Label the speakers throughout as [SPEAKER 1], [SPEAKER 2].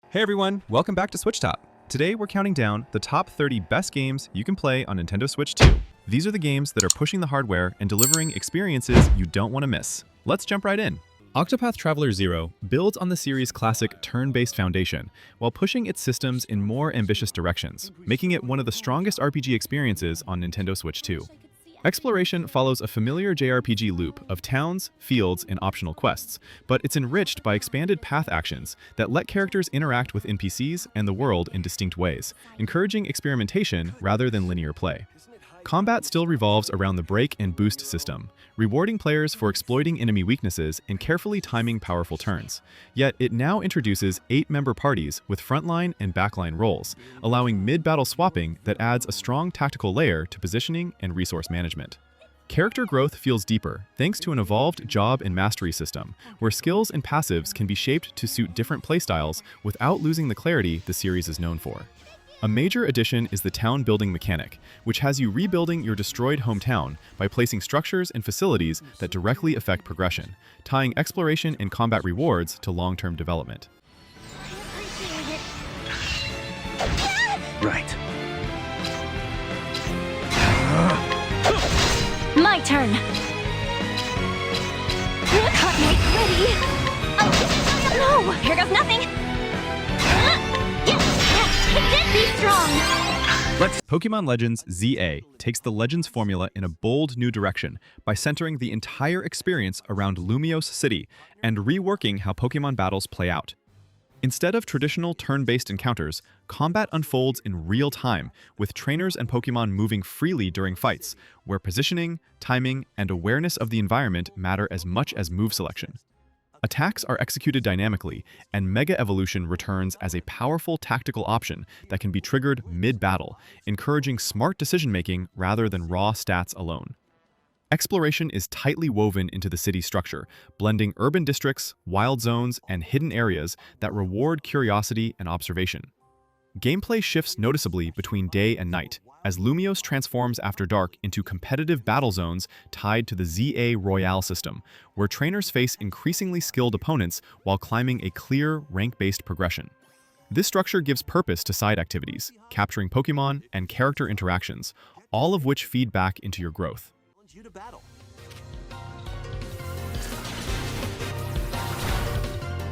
[SPEAKER 1] Hey everyone, welcome back to SwitchTop. Today we're counting down the top 30 best games you can play on Nintendo Switch 2. These are the games that are pushing the hardware and delivering experiences you don't want to miss. Let's jump right in. Octopath Traveler 0 builds on the series' classic turn-based foundation while pushing its systems in more ambitious directions, making it one of the strongest RPG experiences on Nintendo Switch 2. Exploration follows a familiar JRPG loop of towns, fields, and optional quests, but it's enriched by expanded path actions that let characters interact with NPCs and the world in distinct ways, encouraging experimentation rather than linear play. Combat still revolves around the break and boost system, rewarding players for exploiting enemy weaknesses and carefully timing powerful turns. Yet it now introduces 8-member parties with frontline and backline roles, allowing mid-battle swapping that adds a strong tactical layer to positioning and resource management. Character growth feels deeper thanks to an evolved job and mastery system, where skills and passives can be shaped to suit different playstyles without losing the clarity the series is known for. A major addition is the town building mechanic, which has you rebuilding your destroyed hometown by placing structures and facilities that directly affect progression, tying exploration and combat rewards to long-term development.
[SPEAKER 2] Right.
[SPEAKER 3] My turn. Ready. No, here goes nothing. Be strong.
[SPEAKER 1] Pokémon Legends ZA takes the Legends formula in a bold new direction by centering the entire experience around Lumiose City and reworking how Pokémon battles play out. Instead of traditional turn-based encounters, combat unfolds in real time, with trainers and Pokémon moving freely during fights, where positioning, timing, and awareness of the environment matter as much as move selection. Attacks are executed dynamically, and Mega Evolution returns as a powerful tactical option that can be triggered mid-battle, encouraging smart decision-making rather than raw stats alone. Exploration is tightly woven into the city structure, blending urban districts, wild zones, and hidden areas that reward curiosity and observation. Gameplay shifts noticeably between day and night, as Lumiose transforms after dark into competitive battle zones tied to the ZA Royale system, where trainers face increasingly skilled opponents while climbing a clear, rank-based progression. This structure gives purpose to side activities, capturing Pokémon, and character interactions, all of which feed back into your growth.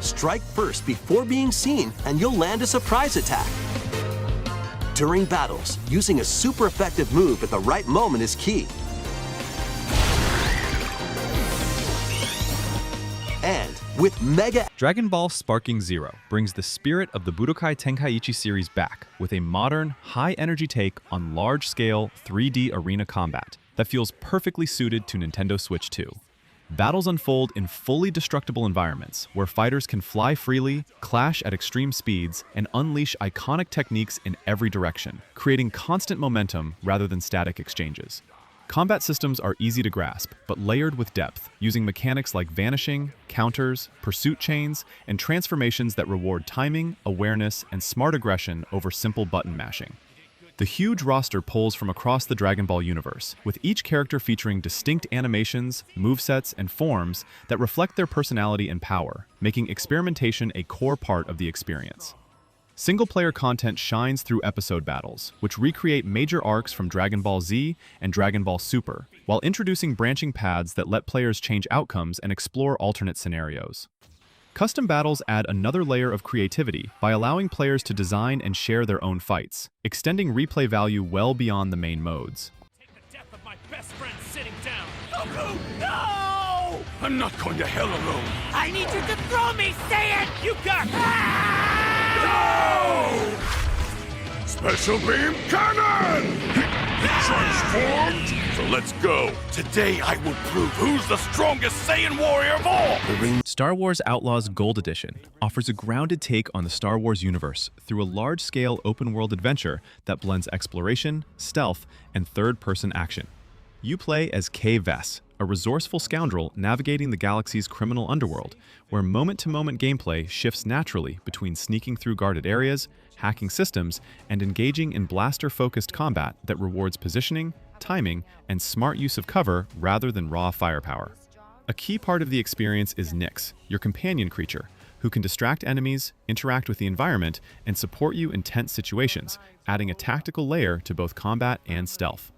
[SPEAKER 2] Strike first before being seen, and you'll land a surprise attack. During battles, using a super effective move at the right moment is key. And with Mega...
[SPEAKER 1] Dragon Ball Sparking Zero brings the spirit of the Budokai Tenkaichi series back with a modern, high-energy take on large-scale 3D arena combat that feels perfectly suited to Nintendo Switch 2. Battles unfold in fully destructible environments where fighters can fly freely, clash at extreme speeds, and unleash iconic techniques in every direction, creating constant momentum rather than static exchanges. Combat systems are easy to grasp, but layered with depth, using mechanics like vanishing, counters, pursuit chains, and transformations that reward timing, awareness, and smart aggression over simple button mashing. The huge roster pulls from across the Dragon Ball universe, with each character featuring distinct animations, movesets, and forms that reflect their personality and power, making experimentation a core part of the experience. Single-player content shines through episode battles, which recreate major arcs from Dragon Ball Z and Dragon Ball Super, while introducing branching paths that let players change outcomes and explore alternate scenarios. Custom battles add another layer of creativity by allowing players to design and share their own fights, extending replay value well beyond the main modes.
[SPEAKER 4] Take the death of my best friend sitting down. Goku, no! I'm not going to hell alone. I need you to throw me, say it! You got... No! Special beam cannon! Transformed? So let's go. Today I will prove who's the strongest Saiyan warrior of all!
[SPEAKER 1] Star Wars Outlaws Gold Edition offers a grounded take on the Star Wars universe through a large-scale open-world adventure that blends exploration, stealth, and third-person action. You play as Kay Vess, a resourceful scoundrel navigating the galaxy's criminal underworld, where moment-to-moment gameplay shifts naturally between sneaking through guarded areas, hacking systems, and engaging in blaster-focused combat that rewards positioning, timing, and smart use of cover rather than raw firepower. A key part of the experience is Nyx, your companion creature, who can distract enemies, interact with the environment, and support you in tense situations, adding a tactical layer to both combat and stealth.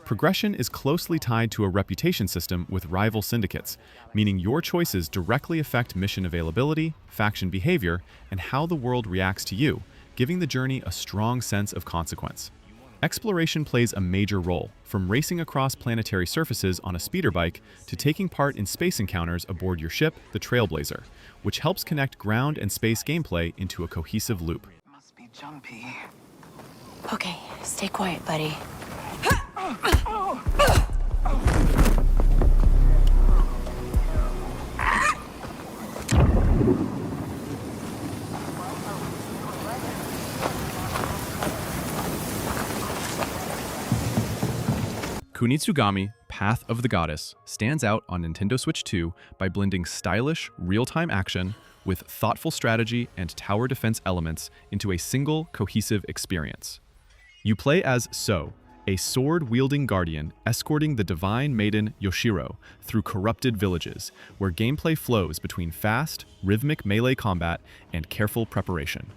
[SPEAKER 1] Progression is closely tied to a reputation system with rival syndicates, meaning your choices directly affect mission availability, faction behavior, and how the world reacts to you, giving the journey a strong sense of consequence. Exploration plays a major role, from racing across planetary surfaces on a speeder bike to taking part in space encounters aboard your ship, the Trailblazer, which helps connect ground and space gameplay into a cohesive loop.
[SPEAKER 5] Must be jumpy.
[SPEAKER 6] Okay, stay quiet, buddy.
[SPEAKER 1] Kunitsu-Gami, Path of the Goddess, stands out on Nintendo Switch 2 by blending stylish, real-time action with thoughtful strategy and tower defense elements into a single, cohesive experience. You play as So, a sword-wielding guardian escorting the divine maiden Yoshiro through corrupted villages, where gameplay flows between fast, rhythmic melee combat and careful preparation.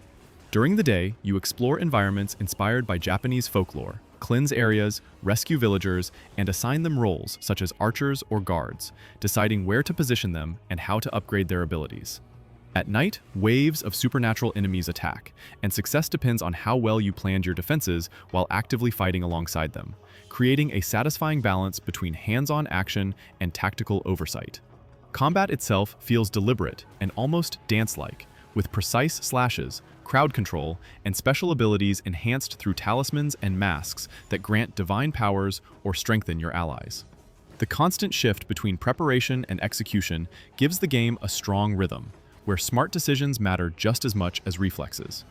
[SPEAKER 1] During the day, you explore environments inspired by Japanese folklore, cleanse areas, rescue villagers, and assign them roles such as archers or guards, deciding where to position them and how to upgrade their abilities. At night, waves of supernatural enemies attack, and success depends on how well you planned your defenses while actively fighting alongside them, creating a satisfying balance between hands-on action and tactical oversight. Combat itself feels deliberate and almost dance-like, with precise slashes, crowd control, and special abilities enhanced through talismans and masks that grant divine powers or strengthen your allies. The constant shift between preparation and execution gives the game a strong rhythm, where smart decisions matter just as much as reflexes.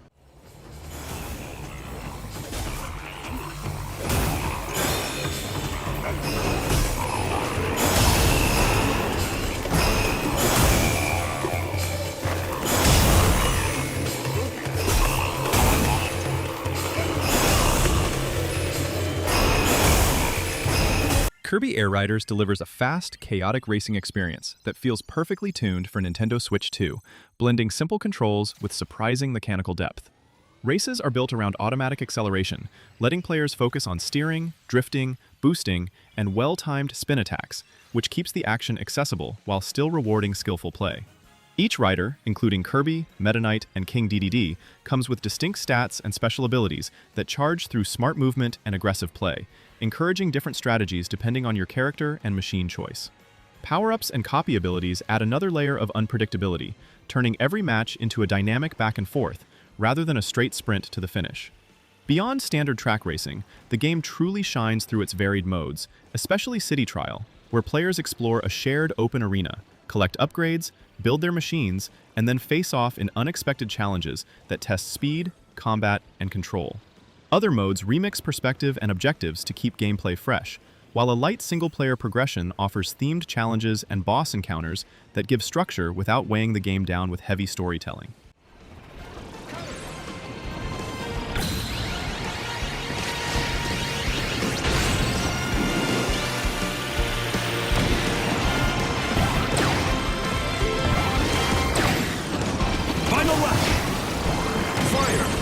[SPEAKER 1] Kirby Air Riders delivers a fast, chaotic racing experience that feels perfectly tuned for Nintendo Switch 2, blending simple controls with surprising mechanical depth. Races are built around automatic acceleration, letting players focus on steering, drifting, boosting, and well-timed spin attacks, which keeps the action accessible while still rewarding skillful play. Each rider, including Kirby, Meta Knight, and King Dedede, comes with distinct stats and special abilities that charge through smart movement and aggressive play, encouraging different strategies depending on your character and machine choice. Power-ups and copy abilities add another layer of unpredictability, turning every match into a dynamic back and forth, rather than a straight sprint to the finish. Beyond standard track racing, the game truly shines through its varied modes, especially City Trial, where players explore a shared open arena, collect upgrades, build their machines, and then face off in unexpected challenges that test speed, combat, and control. Other modes remix perspective and objectives to keep gameplay fresh, while a light single-player progression offers themed challenges and boss encounters that give structure without weighing the game down with heavy storytelling.
[SPEAKER 4] Final lap! Fire!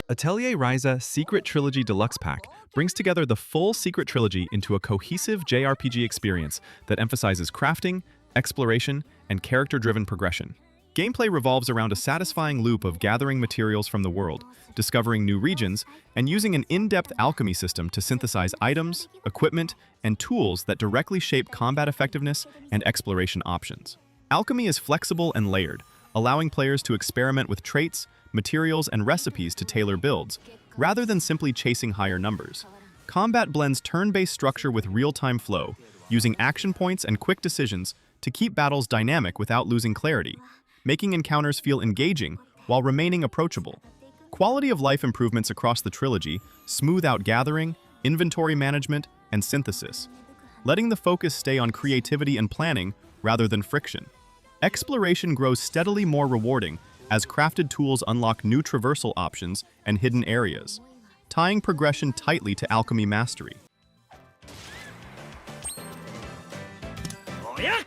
[SPEAKER 1] Atelier Ryza Secret Trilogy Deluxe Pack brings together the full Secret Trilogy into a cohesive JRPG experience that emphasizes crafting, exploration, and character-driven progression. Gameplay revolves around a satisfying loop of gathering materials from the world, discovering new regions, and using an in-depth alchemy system to synthesize items, equipment, and tools that directly shape combat effectiveness and exploration options. Alchemy is flexible and layered, allowing players to experiment with traits, materials, and recipes to tailor builds, rather than simply chasing higher numbers. Combat blends turn-based structure with real-time flow, using action points and quick decisions to keep battles dynamic without losing clarity, making encounters feel engaging while remaining approachable. Quality of life improvements across the trilogy smooth out gathering, inventory management, and synthesis, letting the focus stay on creativity and planning rather than friction. Exploration grows steadily more rewarding as crafted tools unlock new traversal options and hidden areas, tying progression tightly to alchemy mastery.
[SPEAKER 4] Oh yeah!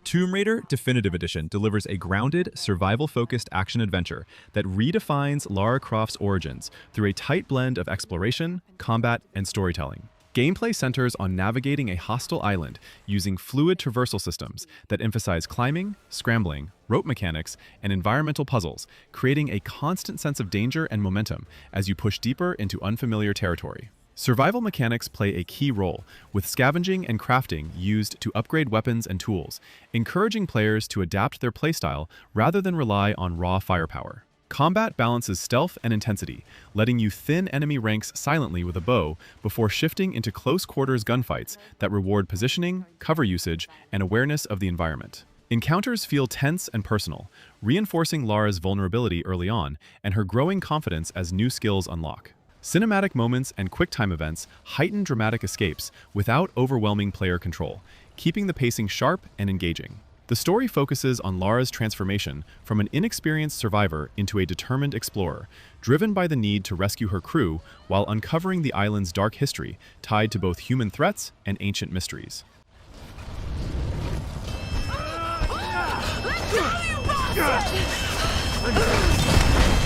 [SPEAKER 1] Tomb Raider Definitive Edition delivers a grounded, survival-focused action-adventure that redefines Lara Croft's origins through a tight blend of exploration, combat, and storytelling. Gameplay centers on navigating a hostile island using fluid traversal systems that emphasize climbing, scrambling, rope mechanics, and environmental puzzles, creating a constant sense of danger and momentum as you push deeper into unfamiliar territory. Survival mechanics play a key role, with scavenging and crafting used to upgrade weapons and tools, encouraging players to adapt their playstyle rather than rely on raw firepower. Combat balances stealth and intensity, letting you thin enemy ranks silently with a bow before shifting into close-quarters gunfights that reward positioning, cover usage, and awareness of the environment. Encounters feel tense and personal, reinforcing Lara's vulnerability early on and her growing confidence as new skills unlock. Cinematic moments and quick-time events heighten dramatic escapes without overwhelming player control, keeping the pacing sharp and engaging. The story focuses on Lara's transformation from an inexperienced survivor into a determined explorer, driven by the need to rescue her crew while uncovering the island's dark history tied to both human threats and ancient mysteries.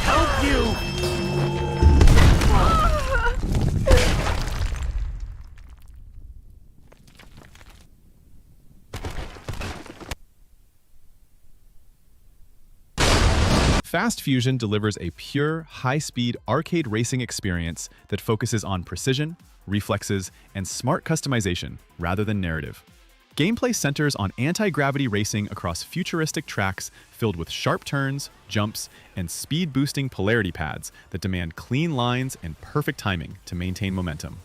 [SPEAKER 4] Help you!
[SPEAKER 1] Fast Fusion delivers a pure, high-speed arcade racing experience that focuses on precision, reflexes, and smart customization rather than narrative. Gameplay centers on anti-gravity racing across futuristic tracks filled with sharp turns, jumps, and speed-boosting polarity pads that demand clean lines and perfect timing to maintain momentum.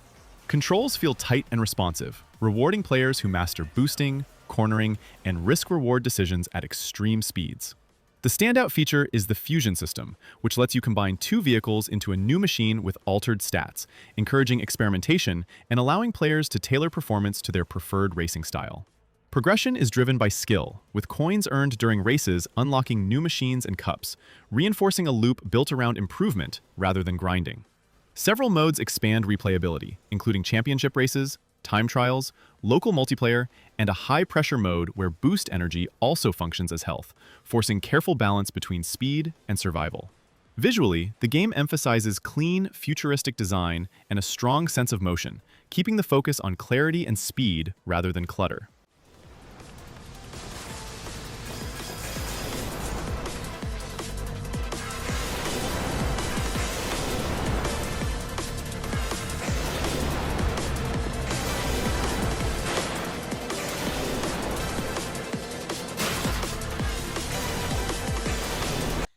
[SPEAKER 1] Controls feel tight and responsive, rewarding players who master boosting, cornering, and risk-reward decisions at extreme speeds. The standout feature is the Fusion system, which lets you combine two vehicles into a new machine with altered stats, encouraging experimentation and allowing players to tailor performance to their preferred racing style. Progression is driven by skill, with coins earned during races unlocking new machines and cups, reinforcing a loop built around improvement rather than grinding. Several modes expand replayability, including championship races, time trials, local multiplayer, and a high-pressure mode where boost energy also functions as health, forcing careful balance between speed and survival. Visually, the game emphasizes clean, futuristic design and a strong sense of motion, keeping the focus on clarity and speed rather than clutter.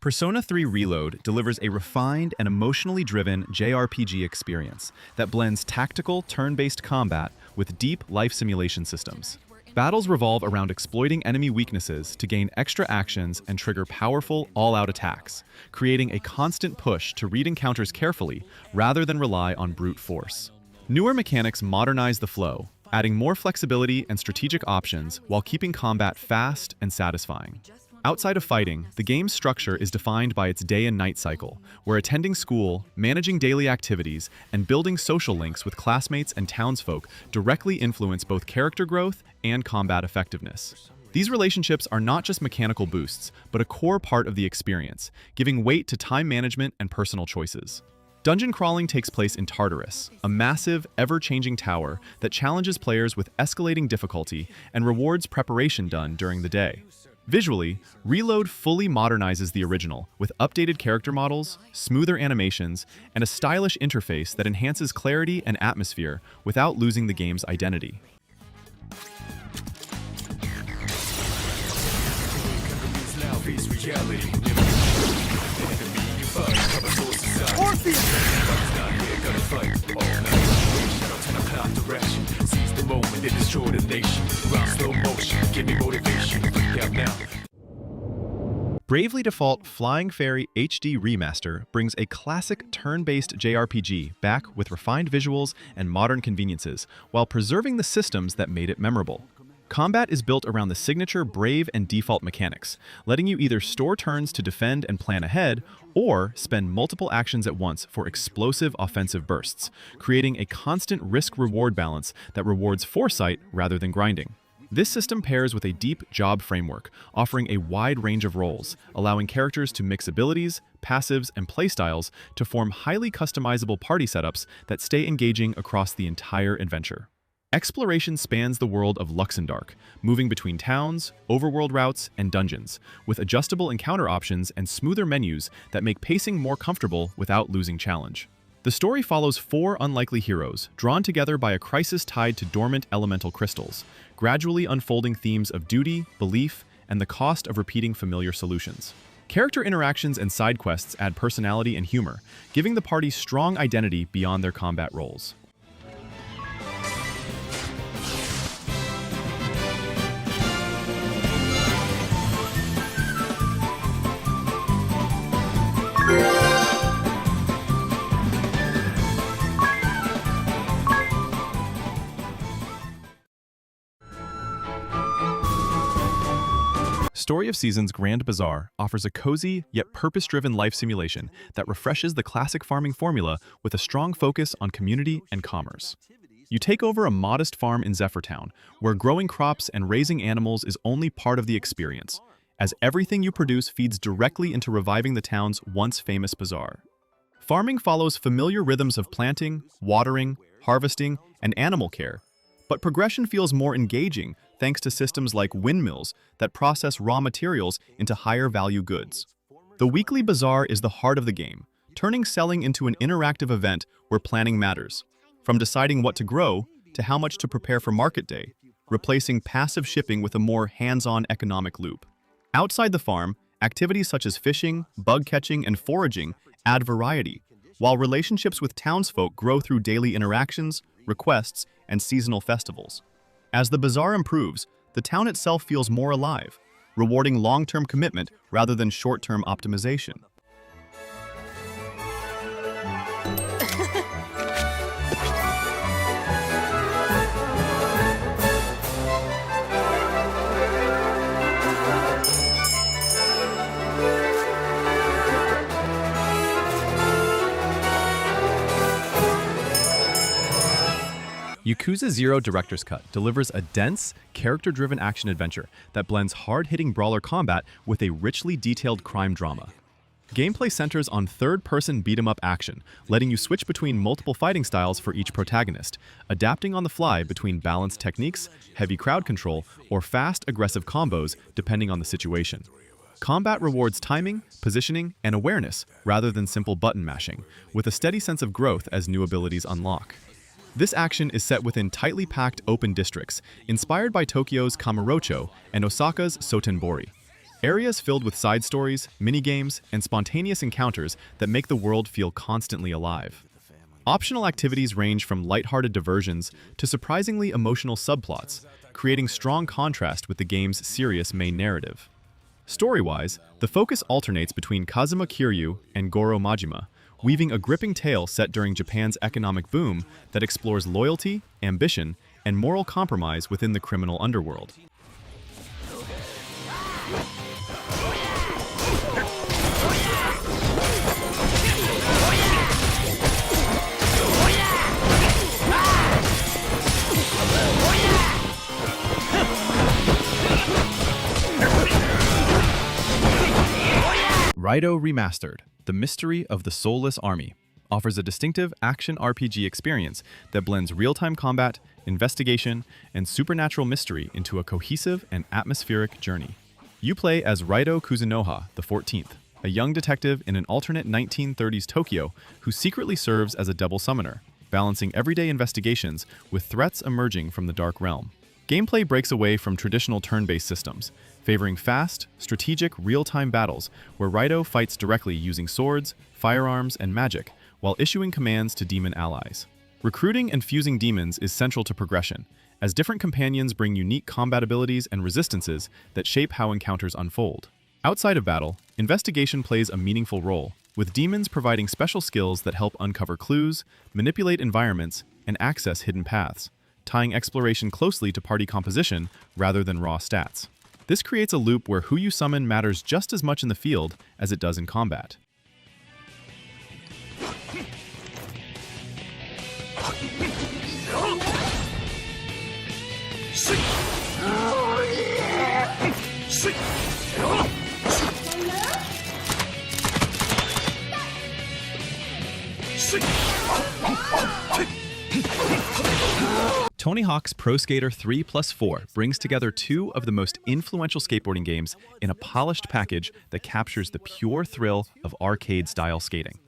[SPEAKER 1] Persona 3 Reload delivers a refined and emotionally driven JRPG experience that blends tactical, turn-based combat with deep life simulation systems. Battles revolve around exploiting enemy weaknesses to gain extra actions and trigger powerful, all-out attacks, creating a constant push to read encounters carefully rather than rely on brute force. Newer mechanics modernize the flow, adding more flexibility and strategic options while keeping combat fast and satisfying. Outside of fighting, the game's structure is defined by its day and night cycle, where attending school, managing daily activities, and building social links with classmates and townsfolk directly influence both character growth and combat effectiveness. These relationships are not just mechanical boosts, but a core part of the experience, giving weight to time management and personal choices. Dungeon crawling takes place in Tartarus, a massive, ever-changing tower that challenges players with escalating difficulty and rewards preparation done during the day. Visually, Reload fully modernizes the original with updated character models, smoother animations, and a stylish interface that enhances clarity and atmosphere without losing the game's identity. Bravely Default Flying Fairy HD Remaster brings a classic turn-based JRPG back with refined visuals and modern conveniences, while preserving the systems that made it memorable. Combat is built around the signature Brave and Default mechanics, letting you either store turns to defend and plan ahead, or spend multiple actions at once for explosive offensive bursts, creating a constant risk-reward balance that rewards foresight rather than grinding. This system pairs with a deep job framework, offering a wide range of roles, allowing characters to mix abilities, passives, and playstyles to form highly customizable party setups that stay engaging across the entire adventure. Exploration spans the world of Luxembourg, moving between towns, overworld routes, and dungeons, with adjustable encounter options and smoother menus that make pacing more comfortable without losing challenge. The story follows 4 unlikely heroes, drawn together by a crisis tied to dormant elemental crystals, gradually unfolding themes of duty, belief, and the cost of repeating familiar solutions. Character interactions and side quests add personality and humor, giving the party strong identity beyond their combat roles. Story of Seasons Grand Bazaar offers a cozy yet purpose-driven life simulation that refreshes the classic farming formula with a strong focus on community and commerce. You take over a modest farm in Zephyrtown, where growing crops and raising animals is only part of the experience, as everything you produce feeds directly into reviving the town's once famous bazaar. Farming follows familiar rhythms of planting, watering, harvesting, and animal care, but progression feels more engaging thanks to systems like windmills that process raw materials into higher-value goods. The weekly bazaar is the heart of the game, turning selling into an interactive event where planning matters, from deciding what to grow to how much to prepare for market day, replacing passive shipping with a more hands-on economic loop. Outside the farm, activities such as fishing, bug catching, and foraging add variety, while relationships with townsfolk grow through daily interactions, requests, and seasonal festivals. As the bazaar improves, the town itself feels more alive, rewarding long-term commitment rather than short-term optimization. Yakuza 0 Director's Cut delivers a dense, character-driven action adventure that blends hard-hitting brawler combat with a richly detailed crime drama. Gameplay centers on third-person beat-em-up action, letting you switch between multiple fighting styles for each protagonist, adapting on the fly between balanced techniques, heavy crowd control, or fast, aggressive combos depending on the situation. Combat rewards timing, positioning, and awareness rather than simple button mashing, with a steady sense of growth as new abilities unlock. This action is set within tightly packed open districts, inspired by Tokyo's Kamurocho and Osaka's Sotenbori. Areas filled with side stories, minigames, and spontaneous encounters that make the world feel constantly alive. Optional activities range from lighthearted diversions to surprisingly emotional subplots, creating strong contrast with the game's serious main narrative. Story-wise, the focus alternates between Kazuma Kiryu and Goro Majima, weaving a gripping tale set during Japan's economic boom that explores loyalty, ambition, and moral compromise within the criminal underworld. Raidou Remastered, The Mystery of the Soulless Army, offers a distinctive action RPG experience that blends real-time combat, investigation, and supernatural mystery into a cohesive and atmospheric journey. You play as Raidou Kuzunoha, the 14th, a young detective in an alternate 1930s Tokyo who secretly serves as a double summoner, balancing everyday investigations with threats emerging from the Dark Realm. Gameplay breaks away from traditional turn-based systems, favoring fast, strategic, real-time battles where Raidou fights directly using swords, firearms, and magic, while issuing commands to demon allies. Recruiting and fusing demons is central to progression, as different companions bring unique combat abilities and resistances that shape how encounters unfold. Outside of battle, investigation plays a meaningful role, with demons providing special skills that help uncover clues, manipulate environments, and access hidden paths. tying exploration closely to party composition rather than raw stats. This creates a loop where who you summon matters just as much in the field as it does in combat. Tony Hawk's Pro Skater 3+4 brings together two of the most influential skateboarding games in a polished package that captures the pure thrill of arcade-style skating.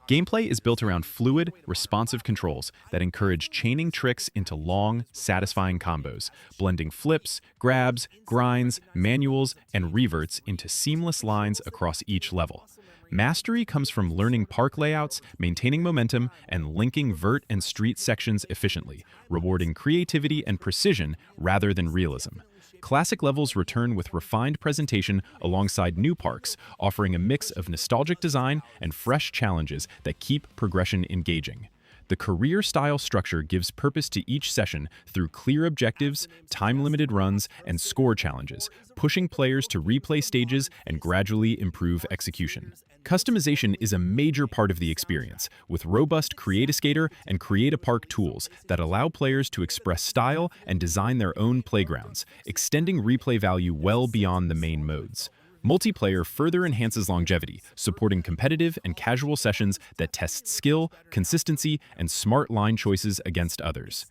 [SPEAKER 1] Gameplay is built around fluid, responsive controls that encourage chaining tricks into long, satisfying combos, blending flips, grabs, grinds, manuals, and reverts into seamless lines across each level. Mastery comes from learning park layouts, maintaining momentum, and linking vert and street sections efficiently, rewarding creativity and precision rather than realism. Classic levels return with refined presentation alongside new parks, offering a mix of nostalgic design and fresh challenges that keep progression engaging. The career-style structure gives purpose to each session through clear objectives, time-limited runs, and score challenges, pushing players to replay stages and gradually improve execution. Customization is a major part of the experience, with robust Create-A-Skater and Create-A-Park tools that allow players to express style and design their own playgrounds, extending replay value well beyond the main modes. Multiplayer further enhances longevity, supporting competitive and casual sessions that test skill, consistency, and smart line choices against others.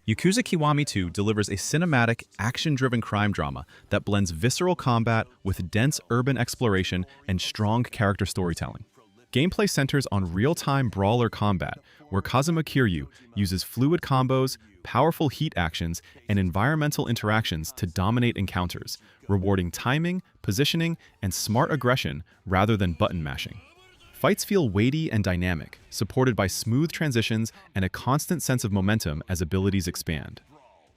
[SPEAKER 1] Yakuza Kiwami 2 delivers a cinematic, action-driven crime drama that blends visceral combat with dense urban exploration and strong character storytelling. Gameplay centers on real-time brawler combat, where Kazuma Kiryu uses fluid combos, powerful heat actions, and environmental interactions to dominate encounters, rewarding timing, positioning, and smart aggression rather than button mashing. Fights feel weighty and dynamic, supported by smooth transitions and a constant sense of momentum as abilities expand.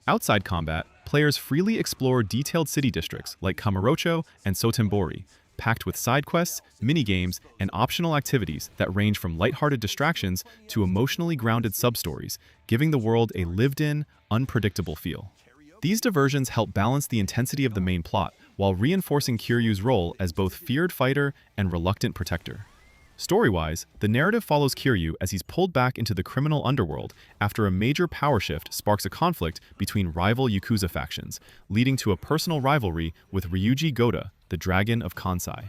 [SPEAKER 1] Outside combat, players freely explore detailed city districts like Kamurocho and Sotembori, packed with side quests, minigames, and optional activities that range from lighthearted distractions to emotionally grounded sub-stories, giving the world a lived-in, unpredictable feel. These diversions help balance the intensity of the main plot while reinforcing Kiryu's role as both feared fighter and reluctant protector. Story-wise, the narrative follows Kiryu as he's pulled back into the criminal underworld after a major power shift sparks a conflict between rival Yakuza factions, leading to a personal rivalry with Ryuji Goda, the Dragon of Kansai.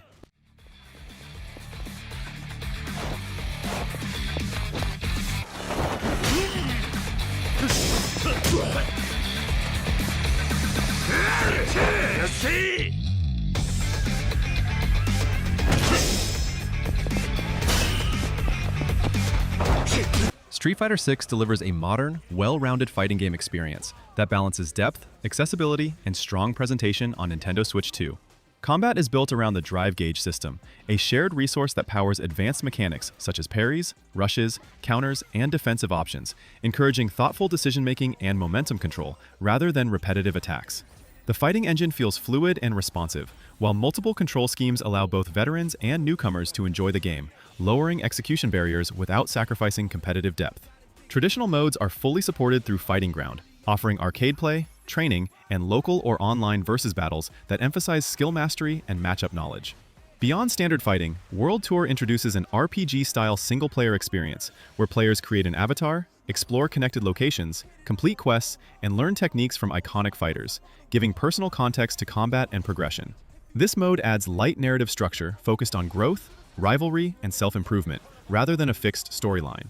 [SPEAKER 1] Street Fighter VI delivers a modern, well-rounded fighting game experience that balances depth, accessibility, and strong presentation on Nintendo Switch 2. Combat is built around the Drive Gauge system, a shared resource that powers advanced mechanics such as parries, rushes, counters, and defensive options, encouraging thoughtful decision-making and momentum control rather than repetitive attacks. The fighting engine feels fluid and responsive, while multiple control schemes allow both veterans and newcomers to enjoy the game, lowering execution barriers without sacrificing competitive depth. Traditional modes are fully supported through Fighting Ground, offering arcade play, training, and local or online versus battles that emphasize skill mastery and matchup knowledge. Beyond standard fighting, World Tour introduces an RPG-style single-player experience, where players create an avatar, explore connected locations, complete quests, and learn techniques from iconic fighters, giving personal context to combat and progression. This mode adds light narrative structure focused on growth, rivalry, and self-improvement, rather than a fixed storyline.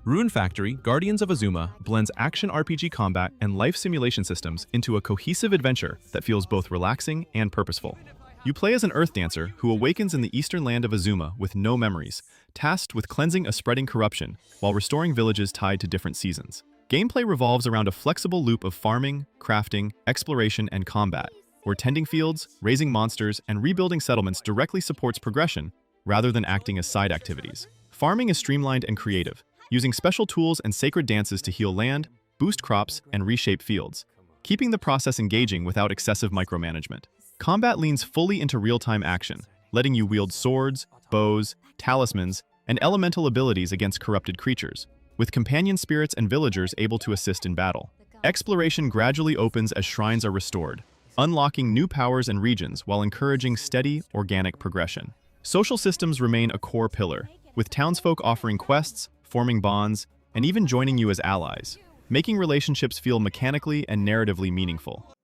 [SPEAKER 1] Rune Factory, Guardians of Azuma blends action RPG combat and life simulation systems into a cohesive adventure that feels both relaxing and purposeful. You play as an earth dancer who awakens in the eastern land of Azuma with no memories, tasked with cleansing a spreading corruption while restoring villages tied to different seasons. Gameplay revolves around a flexible loop of farming, crafting, exploration, and combat, where tending fields, raising monsters, and rebuilding settlements directly supports progression rather than acting as side activities. Farming is streamlined and creative, using special tools and sacred dances to heal land, boost crops, and reshape fields, keeping the process engaging without excessive micromanagement. Combat leans fully into real-time action, letting you wield swords, bows, talismans, and elemental abilities against corrupted creatures, with companion spirits and villagers able to assist in battle. Exploration gradually opens as shrines are restored, unlocking new powers and regions while encouraging steady, organic progression. Social systems remain a core pillar, with townsfolk offering quests, forming bonds, and even joining you as allies, making relationships feel mechanically and narratively meaningful.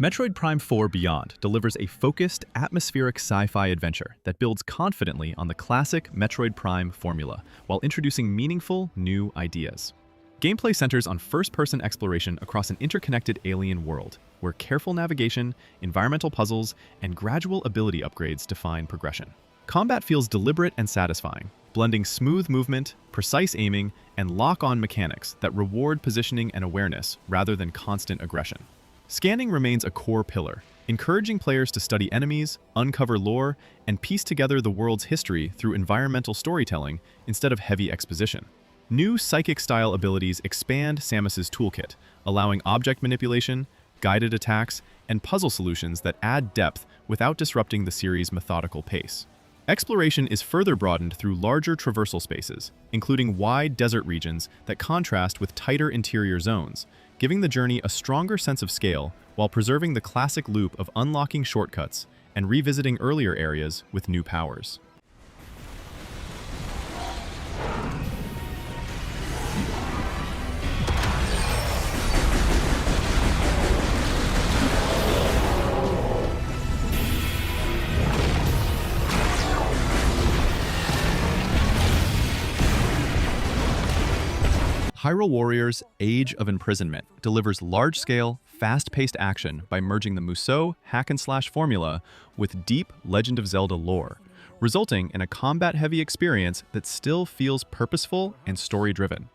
[SPEAKER 1] Metroid Prime 4 Beyond delivers a focused, atmospheric sci-fi adventure that builds confidently on the classic Metroid Prime formula while introducing meaningful, new ideas. Gameplay centers on first-person exploration across an interconnected alien world, where careful navigation, environmental puzzles, and gradual ability upgrades define progression. Combat feels deliberate and satisfying, blending smooth movement, precise aiming, and lock-on mechanics that reward positioning and awareness rather than constant aggression. Scanning remains a core pillar, encouraging players to study enemies, uncover lore, and piece together the world's history through environmental storytelling instead of heavy exposition. New psychic-style abilities expand Samus's toolkit, allowing object manipulation, guided attacks, and puzzle solutions that add depth without disrupting the series' methodical pace. Exploration is further broadened through larger traversal spaces, including wide desert regions that contrast with tighter interior zones, giving the journey a stronger sense of scale while preserving the classic loop of unlocking shortcuts and revisiting earlier areas with new powers. Hyrule Warriors Age of Imprisonment delivers large-scale, fast-paced action by merging the Musou hack-and-slash formula with deep Legend of Zelda lore, resulting in a combat-heavy experience that still feels purposeful and story-driven.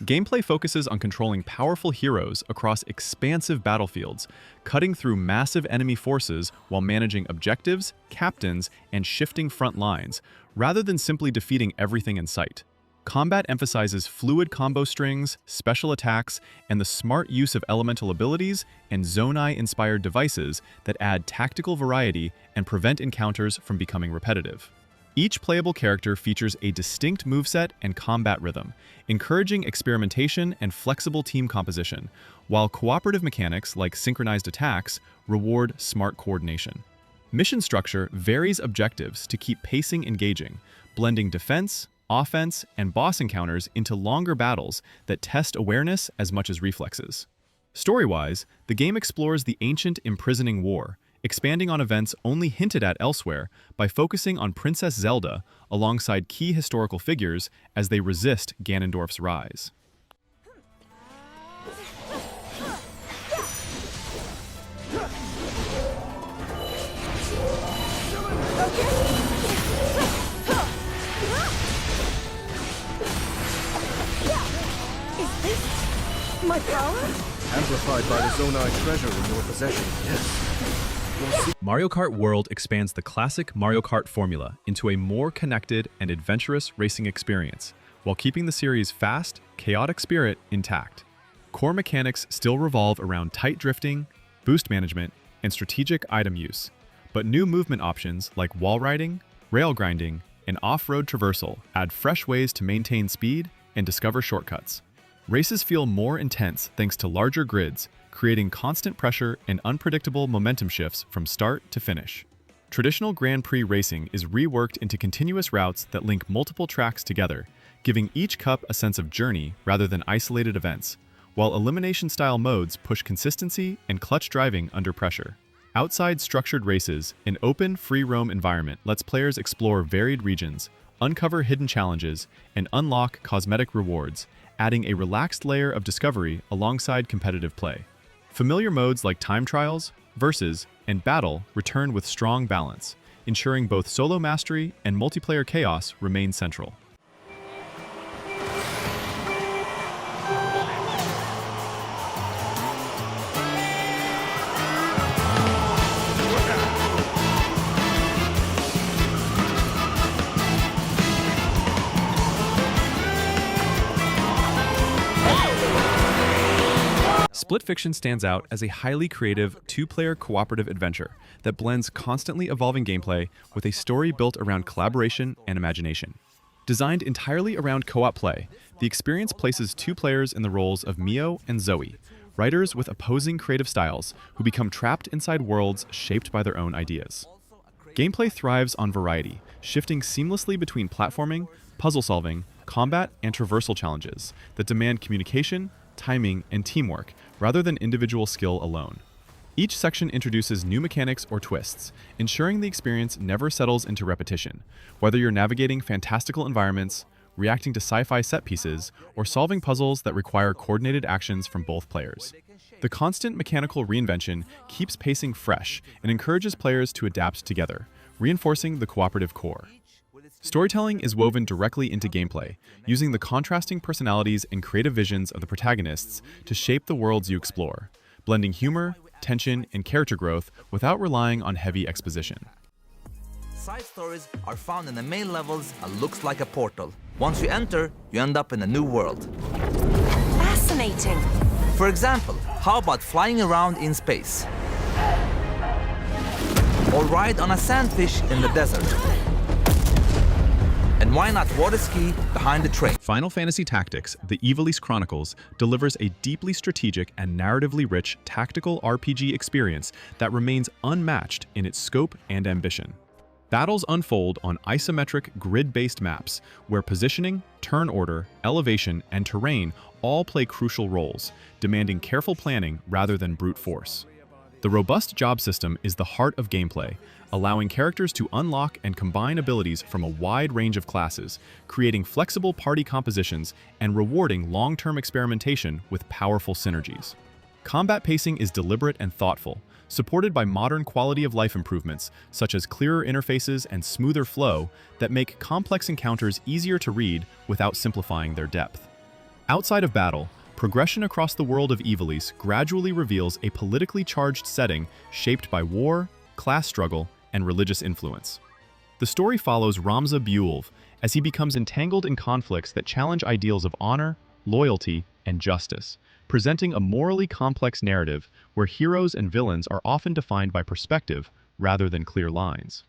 [SPEAKER 1] Gameplay focuses on controlling powerful heroes across expansive battlefields, cutting through massive enemy forces while managing objectives, captains, and shifting front lines, rather than simply defeating everything in sight. Combat emphasizes fluid combo strings, special attacks, and the smart use of elemental abilities and Zonai-inspired devices that add tactical variety and prevent encounters from becoming repetitive. Each playable character features a distinct moveset and combat rhythm, encouraging experimentation and flexible team composition, while cooperative mechanics like synchronized attacks reward smart coordination. Mission structure varies objectives to keep pacing engaging, blending defense, offense, and boss encounters into longer battles that test awareness as much as reflexes. Story-wise, the game explores the ancient imprisoning war, expanding on events only hinted at elsewhere by focusing on Princess Zelda alongside key historical figures as they resist Ganondorf's rise.
[SPEAKER 3] My power?
[SPEAKER 5] Amplified by the Zonai treasure in your possession, yes.
[SPEAKER 1] Mario Kart World expands the classic Mario Kart formula into a more connected and adventurous racing experience, while keeping the series' fast, chaotic spirit intact. Core mechanics still revolve around tight drifting, boost management, and strategic item use, but new movement options like wall riding, rail grinding, and off-road traversal add fresh ways to maintain speed and discover shortcuts. Races feel more intense thanks to larger grids, creating constant pressure and unpredictable momentum shifts from start to finish. Traditional Grand Prix racing is reworked into continuous routes that link multiple tracks together, giving each cup a sense of journey rather than isolated events, while elimination-style modes push consistency and clutch driving under pressure. Outside structured races, an open, free-roam environment lets players explore varied regions, uncover hidden challenges, and unlock cosmetic rewards, adding a relaxed layer of discovery alongside competitive play. Familiar modes like time trials, versus, and battle return with strong balance, ensuring both solo mastery and multiplayer chaos remain central. Split Fiction stands out as a highly creative, two-player cooperative adventure that blends constantly evolving gameplay with a story built around collaboration and imagination. Designed entirely around co-op play, the experience places two players in the roles of Mio and Zoe, writers with opposing creative styles who become trapped inside worlds shaped by their own ideas. Gameplay thrives on variety, shifting seamlessly between platforming, puzzle solving, combat, and traversal challenges that demand communication, timing, and teamwork rather than individual skill alone. Each section introduces new mechanics or twists, ensuring the experience never settles into repetition, whether you're navigating fantastical environments, reacting to sci-fi set pieces, or solving puzzles that require coordinated actions from both players. The constant mechanical reinvention keeps pacing fresh and encourages players to adapt together, reinforcing the cooperative core. Storytelling is woven directly into gameplay, using the contrasting personalities and creative visions of the protagonists to shape the worlds you explore, blending humor, tension, and character growth without relying on heavy exposition.
[SPEAKER 7] Side stories are found in the main levels and looks like a portal. Once you enter, you end up in a new world.
[SPEAKER 6] Fascinating.
[SPEAKER 7] For example, how about flying around in space? Or ride on a sandfish in the desert? And why not water ski behind the train?
[SPEAKER 1] Final Fantasy Tactics: The Ivalice Chronicles delivers a deeply strategic and narratively rich tactical RPG experience that remains unmatched in its scope and ambition. Battles unfold on isometric, grid-based maps, where positioning, turn order, elevation, and terrain all play crucial roles, demanding careful planning rather than brute force. The robust job system is the heart of gameplay, allowing characters to unlock and combine abilities from a wide range of classes, creating flexible party compositions and rewarding long-term experimentation with powerful synergies. Combat pacing is deliberate and thoughtful, supported by modern quality-of-life improvements such as clearer interfaces and smoother flow that make complex encounters easier to read without simplifying their depth. Outside of battle, progression across the world of Ivalice gradually reveals a politically charged setting shaped by war, class struggle, and religious influence. The story follows Ramza Buelv as he becomes entangled in conflicts that challenge ideals of honor, loyalty, and justice, presenting a morally complex narrative where heroes and villains are often defined by perspective rather than clear lines.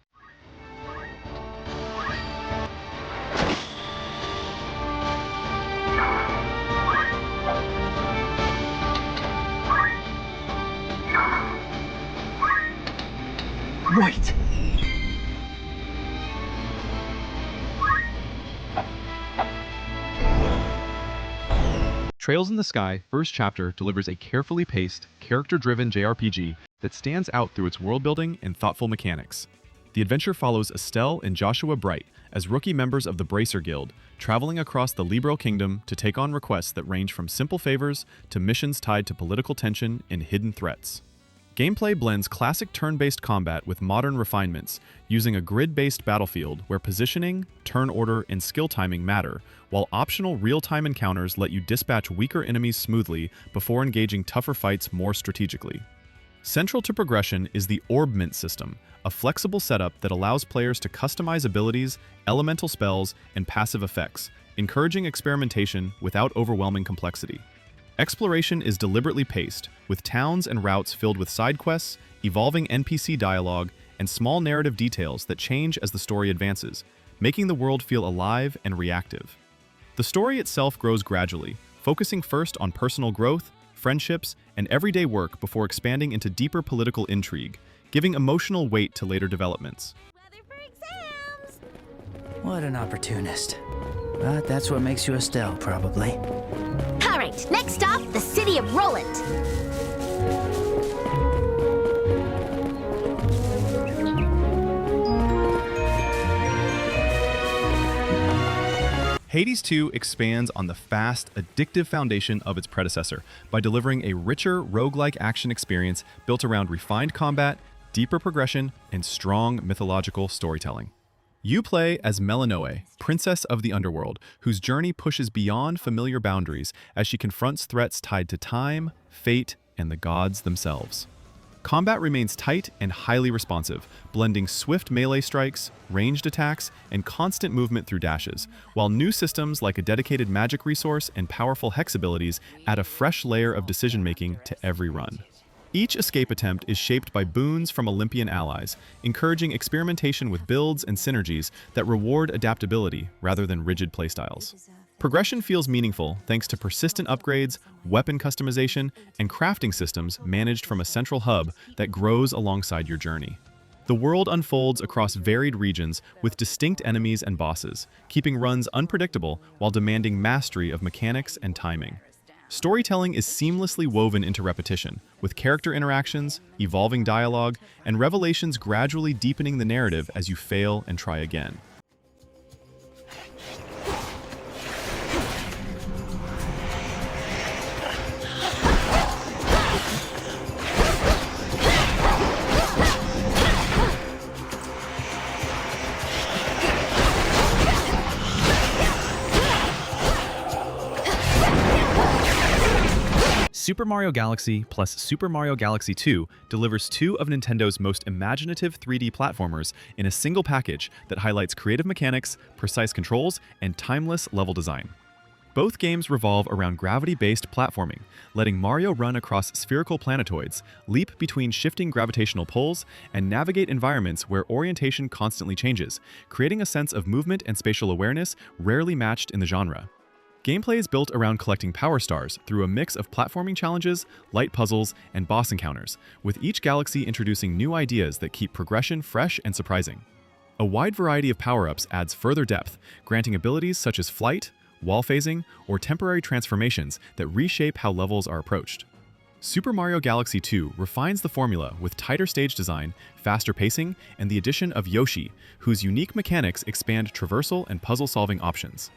[SPEAKER 8] Right.
[SPEAKER 1] Trails in the Sky First Chapter delivers a carefully paced, character-driven JRPG that stands out through its world-building and thoughtful mechanics. The adventure follows Estelle and Joshua Bright as rookie members of the Bracer Guild, traveling across the Liberal Kingdom to take on requests that range from simple favors to missions tied to political tension and hidden threats. Gameplay blends classic turn-based combat with modern refinements, using a grid-based battlefield where positioning, turn order, and skill timing matter, while optional real-time encounters let you dispatch weaker enemies smoothly before engaging tougher fights more strategically. Central to progression is the Orb Mint system, a flexible setup that allows players to customize abilities, elemental spells, and passive effects, encouraging experimentation without overwhelming complexity. Exploration is deliberately paced, with towns and routes filled with side quests, evolving NPC dialogue, and small narrative details that change as the story advances, making the world feel alive and reactive. The story itself grows gradually, focusing first on personal growth, friendships, and everyday work before expanding into deeper political intrigue, giving emotional weight to later developments.
[SPEAKER 3] Weather for exams!
[SPEAKER 8] What an opportunist. But that's what makes you Estelle, probably.
[SPEAKER 3] Alright, next stop, the city of Roland.
[SPEAKER 1] Hades 2 expands on the fast, addictive foundation of its predecessor by delivering a richer, roguelike action experience built around refined combat, deeper progression, and strong mythological storytelling. You play as Melinoe, princess of the underworld, whose journey pushes beyond familiar boundaries as she confronts threats tied to time, fate, and the gods themselves. Combat remains tight and highly responsive, blending swift melee strikes, ranged attacks, and constant movement through dashes, while new systems like a dedicated magic resource and powerful hex abilities add a fresh layer of decision-making to every run. Each escape attempt is shaped by boons from Olympian allies, encouraging experimentation with builds and synergies that reward adaptability rather than rigid playstyles. Progression feels meaningful thanks to persistent upgrades, weapon customization, and crafting systems managed from a central hub that grows alongside your journey. The world unfolds across varied regions with distinct enemies and bosses, keeping runs unpredictable while demanding mastery of mechanics and timing. Storytelling is seamlessly woven into repetition, with character interactions, evolving dialogue, and revelations gradually deepening the narrative as you fail and try again. Super Mario Galaxy plus Super Mario Galaxy 2 delivers two of Nintendo's most imaginative 3D platformers in a single package that highlights creative mechanics, precise controls, and timeless level design. Both games revolve around gravity-based platforming, letting Mario run across spherical planetoids, leap between shifting gravitational pulls, and navigate environments where orientation constantly changes, creating a sense of movement and spatial awareness rarely matched in the genre. Gameplay is built around collecting power stars through a mix of platforming challenges, light puzzles, and boss encounters, with each galaxy introducing new ideas that keep progression fresh and surprising. A wide variety of power-ups adds further depth, granting abilities such as flight, wall phasing, or temporary transformations that reshape how levels are approached. Super Mario Galaxy 2 refines the formula with tighter stage design, faster pacing, and the addition of Yoshi, whose unique mechanics expand traversal and puzzle-solving options.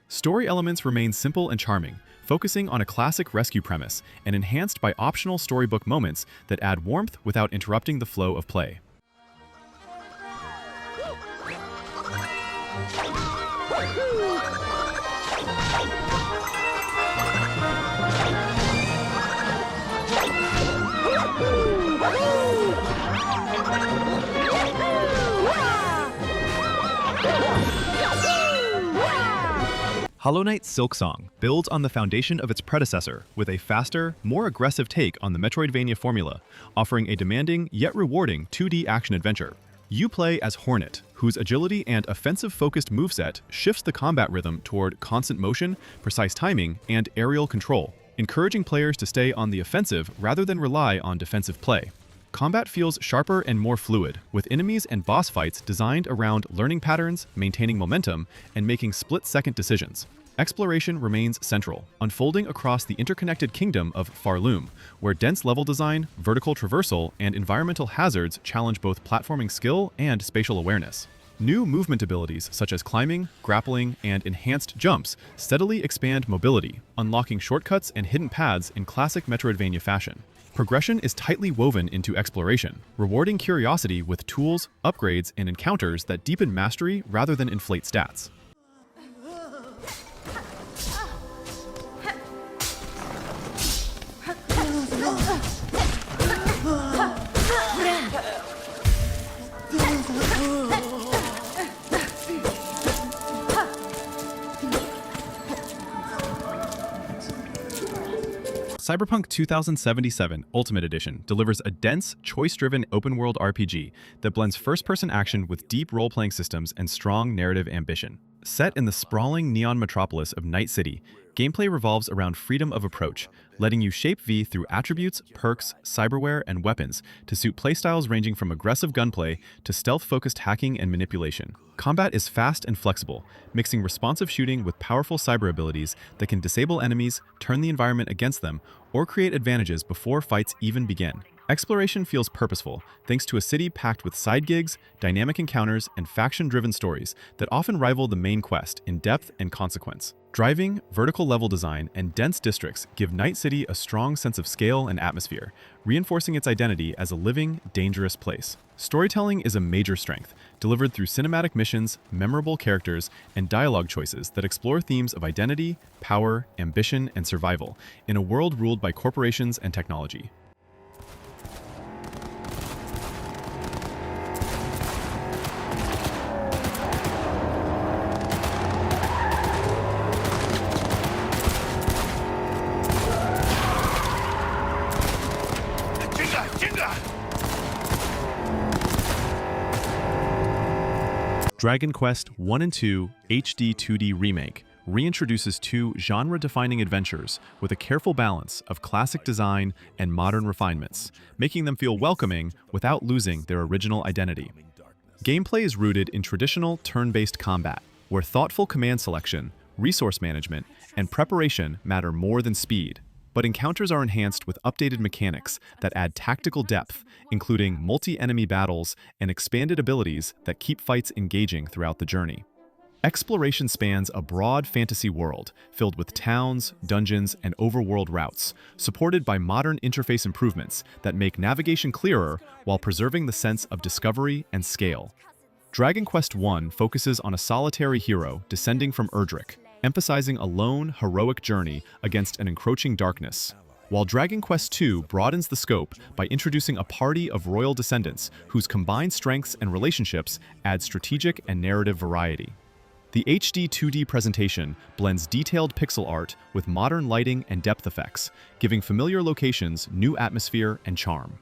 [SPEAKER 1] Story elements remain simple and charming, focusing on a classic rescue premise and enhanced by optional storybook moments that add warmth without interrupting the flow of play. Hollow Knight Silksong builds on the foundation of its predecessor with a faster, more aggressive take on the Metroidvania formula, offering a demanding yet rewarding 2D action-adventure. You play as Hornet, whose agility and offensive-focused moveset shifts the combat rhythm toward constant motion, precise timing, and aerial control, encouraging players to stay on the offensive rather than rely on defensive play. Combat feels sharper and more fluid, with enemies and boss fights designed around learning patterns, maintaining momentum, and making split-second decisions. Exploration remains central, unfolding across the interconnected kingdom of Farloom, where dense level design, vertical traversal, and environmental hazards challenge both platforming skill and spatial awareness. New movement abilities such as climbing, grappling, and enhanced jumps steadily expand mobility, unlocking shortcuts and hidden paths in classic Metroidvania fashion. Progression is tightly woven into exploration, rewarding curiosity with tools, upgrades, and encounters that deepen mastery rather than inflate stats. Cyberpunk 2077 Ultimate Edition delivers a dense, choice-driven open-world RPG that blends first-person action with deep role-playing systems and strong narrative ambition. Set in the sprawling neon metropolis of Night City, Gameplay revolves around freedom of approach, letting you shape V through attributes, perks, cyberware, and weapons to suit playstyles ranging from aggressive gunplay to stealth-focused hacking and manipulation. Combat is fast and flexible, mixing responsive shooting with powerful cyber abilities that can disable enemies, turn the environment against them, or create advantages before fights even begin. Exploration feels purposeful, thanks to a city packed with side gigs, dynamic encounters, and faction-driven stories that often rival the main quest in depth and consequence. Driving, vertical level design, and dense districts give Night City a strong sense of scale and atmosphere, reinforcing its identity as a living, dangerous place. Storytelling is a major strength, delivered through cinematic missions, memorable characters, and dialogue choices that explore themes of identity, power, ambition, and survival in a world ruled by corporations and technology. Dragon Quest I and II HD 2D Remake reintroduces two genre-defining adventures with a careful balance of classic design and modern refinements, making them feel welcoming without losing their original identity. Gameplay is rooted in traditional turn-based combat, where thoughtful command selection, resource management, and preparation matter more than speed. But encounters are enhanced with updated mechanics that add tactical depth, including multi-enemy battles and expanded abilities that keep fights engaging throughout the journey. Exploration spans a broad fantasy world filled with towns, dungeons, and overworld routes, supported by modern interface improvements that make navigation clearer while preserving the sense of discovery and scale. Dragon Quest I focuses on a solitary hero descending from Erdrick, emphasizing a lone, heroic journey against an encroaching darkness, while Dragon Quest II broadens the scope by introducing a party of royal descendants whose combined strengths and relationships add strategic and narrative variety. The HD 2D presentation blends detailed pixel art with modern lighting and depth effects, giving familiar locations new atmosphere and charm.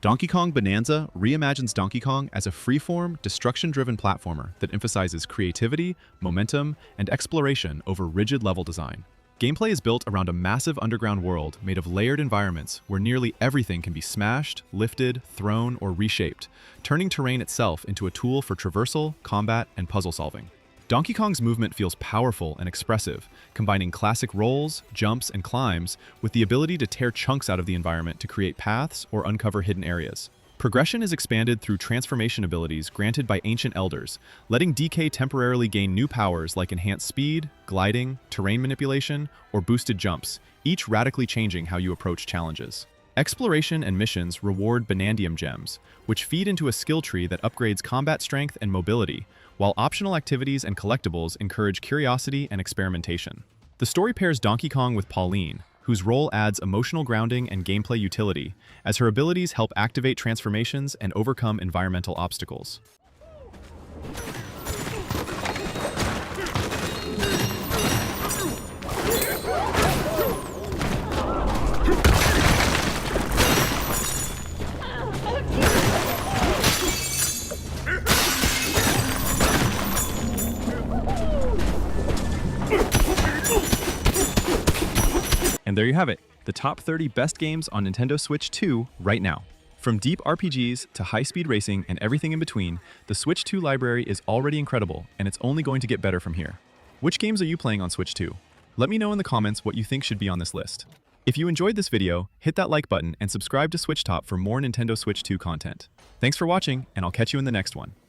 [SPEAKER 1] Donkey Kong Bananza reimagines Donkey Kong as a freeform, destruction-driven platformer that emphasizes creativity, momentum, and exploration over rigid level design. Gameplay is built around a massive underground world made of layered environments where nearly everything can be smashed, lifted, thrown, or reshaped, turning terrain itself into a tool for traversal, combat, and puzzle solving. Donkey Kong's movement feels powerful and expressive, combining classic rolls, jumps, and climbs with the ability to tear chunks out of the environment to create paths or uncover hidden areas. Progression is expanded through transformation abilities granted by ancient elders, letting DK temporarily gain new powers like enhanced speed, gliding, terrain manipulation, or boosted jumps, each radically changing how you approach challenges. Exploration and missions reward Banandium gems, which feed into a skill tree that upgrades combat strength and mobility, while optional activities and collectibles encourage curiosity and experimentation. The story pairs Donkey Kong with Pauline, whose role adds emotional grounding and gameplay utility, as her abilities help activate transformations and overcome environmental obstacles. And there you have it, the top 30 best games on Nintendo Switch 2 right now. From deep RPGs to high-speed racing and everything in between, the Switch 2 library is already incredible, and it's only going to get better from here. Which games are you playing on Switch 2? Let me know in the comments what you think should be on this list. If you enjoyed this video, hit that like button and subscribe to Switch Top for more Nintendo Switch 2 content. Thanks for watching, and I'll catch you in the next one.